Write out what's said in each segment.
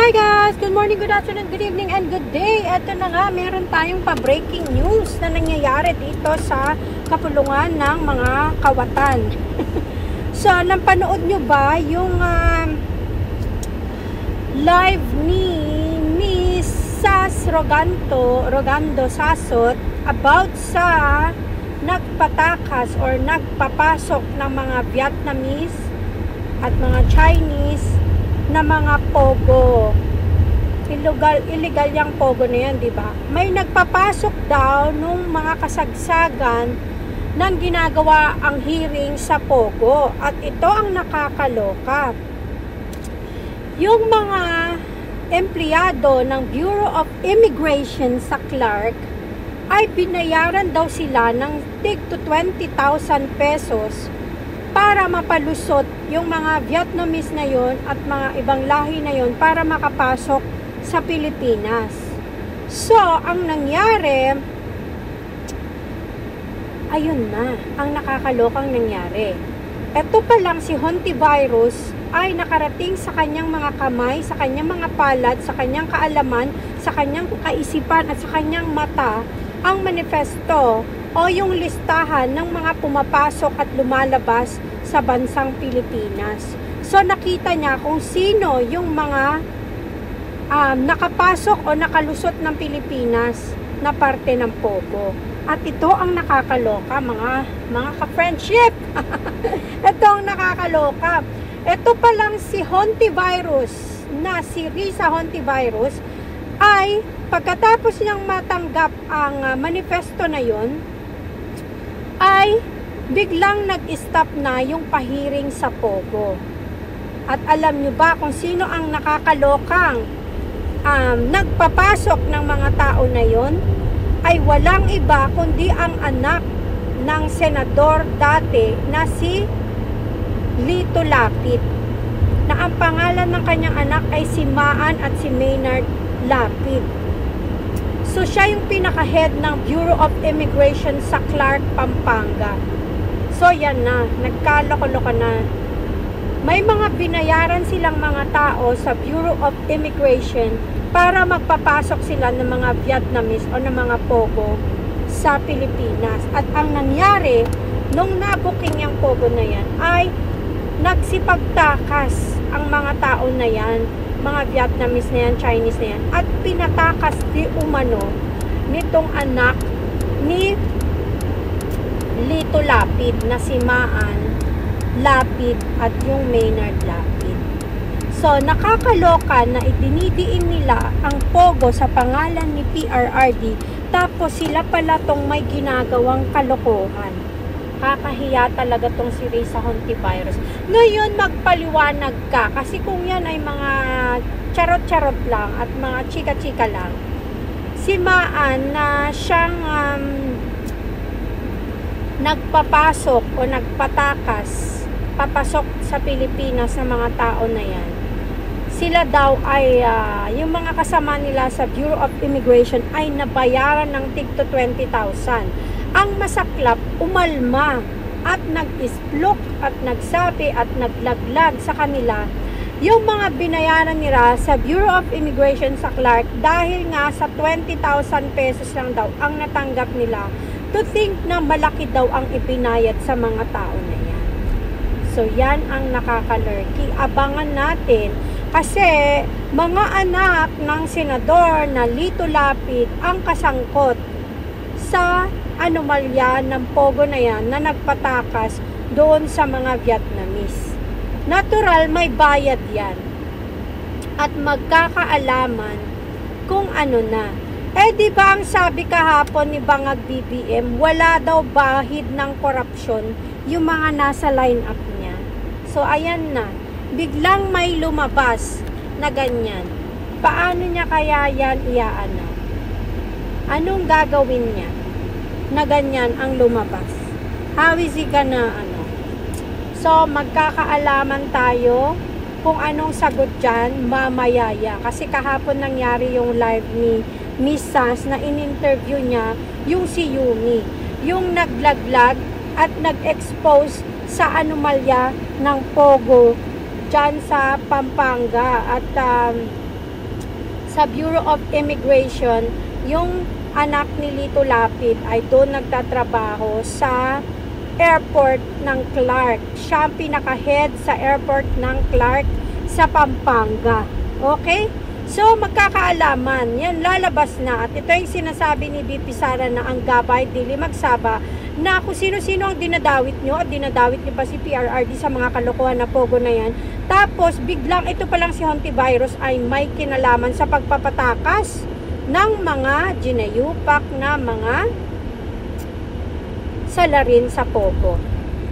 Hi guys! Good morning, good afternoon, good evening, and good day! Ito na nga, meron tayong pa-breaking news na nangyayari dito sa kapulungan ng mga kawatan. So, napanood nyo ba yung live ni Miss Sas Rogando Sasot about sa nagpatakas or nagpapasok ng mga Vietnamese at mga Chinese na mga pogo. Illegal yung pogo na yan, di ba? May nagpapasok daw nung mga kasagsagan nang ginagawa ang hearing sa pogo. At ito ang nakakaloka. Yung mga empleyado ng Bureau of Immigration sa Clark ay binayaran daw sila ng tig to 20,000 pesos para mapalusot yung mga Vietnamese na yon at mga ibang lahi na yon para makapasok sa Pilipinas. So, ang nangyari, ayun na, ang nakakalokang nangyari. Ito pa lang si Hontivirus ay nakarating sa kanyang mga kamay, sa kanyang mga palad, sa kanyang kaalaman, sa kanyang kaisipan at sa kanyang mata ang manifesto o yung listahan ng mga pumapasok at lumalabas sa bansang Pilipinas. So nakita niya kung sino yung mga nakapasok o nakalusot ng Pilipinas na parte ng pogo. At ito ang nakakaloka mga ka-friendship. Ito ang nakakaloka. Ito pa lang si Hontivirus na si Risa Hontivirus ay pagkatapos niyang matanggap ang manifesto na yon ay biglang nag-stop na yung pahiring sa pogo. At alam nyo ba kung sino ang nakakalokang nagpapasok ng mga tao na yon? Ay walang iba kundi ang anak ng senador dati na si Lito Lapid, na ang pangalan ng kanyang anak ay si Maan at si Maynard Lapid. So siya yung pinaka-head ng Bureau of Immigration sa Clark, Pampanga. So yan na, nagkaloko-loko na. May mga binayaran silang mga tao sa Bureau of Immigration para magpapasok sila ng mga Vietnamese o ng mga pogo sa Pilipinas. At ang nangyari, nung nabuking yung pogo na yan, ay nagsipagtakas ang mga tao na yan, mga Vietnamese na yan, Chinese na yan, at pinatakas di umano nitong anak ni Lito Lapid na si Maan Lapid at yung Maynard Lapid. So, nakakaloka na idinidiin nila ang pogo sa pangalan ni PRRD, tapos sila pala tong may ginagawang kalokohan. Kakahiya talaga tong si Risa Hontivirus. Ngayon, magpaliwanag ka. Kasi kung yan ay mga charot-charot lang at mga chika-chika lang, si Maan na siyang nagpapasok o nagpatakas, papasok sa Pilipinas ng mga tao na yan, sila daw ay, yung mga kasama nila sa Bureau of Immigration ay nabayaran ng tig to 20,000. Ang masaklap, umalma at nag-isplok at nagsabi at naglaglag sa kanila yung mga binayaran nila sa Bureau of Immigration sa Clark dahil nga sa 20,000 pesos lang daw ang natanggap nila, to think na malaki daw ang ipinayad sa mga tao na yan. So yan ang nakakalurky. Abangan natin kasi mga anak ng senador na Lito Lapid ang kasangkot sa anomalya ng pogo na yan na nagpatakas doon sa mga Vietnamese. Natural, may bayad yan. At magkakaalaman kung ano na. Di ba ang sabi kahapon ni Bangag BBM, wala daw bahid ng korupsyon yung mga nasa line-up niya. So, ayan na. Biglang may lumabas na ganyan. Paano niya kaya yan iaano? Anong gagawin niya na ganyan ang lumabas? How is he gonna So, magkakaalaman tayo kung anong sagot dyan mamayaya. Kasi kahapon nangyari yung live ni Miss Sas na in-interview niya yung si Yumi, yung naglaglag at nag-expose sa anomalya ng pogo dyan sa Pampanga. At sa Bureau of Immigration, yung anak ni Lito Lapid ay doon nagtatrabaho sa airport ng Clark. Siya ang pinaka-head sa airport ng Clark sa Pampanga. Okay? So, magkakaalaman. Yan, lalabas na. At ito yung sinasabi ni BP Sara na ang gabay, dili magsaba, na kung sino-sino ang dinadawit nyo at dinadawit nyo pa si PRRD sa mga kalokohan na pogo na yan. Tapos, biglang ito palang si Hontivirus ay may kinalaman sa pagpapatakas ng mga ginayupak na mga salarin sa pogo.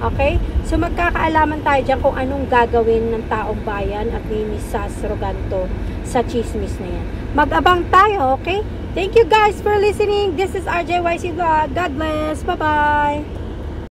Okay? So, magkakaalaman tayo dyan kung anong gagawin ng taong bayan at ni Sas Roganto sa chismis na yan. Mag-abang tayo, okay? Thank you guys for listening. This is RJYC Vlog. God bless. Bye-bye.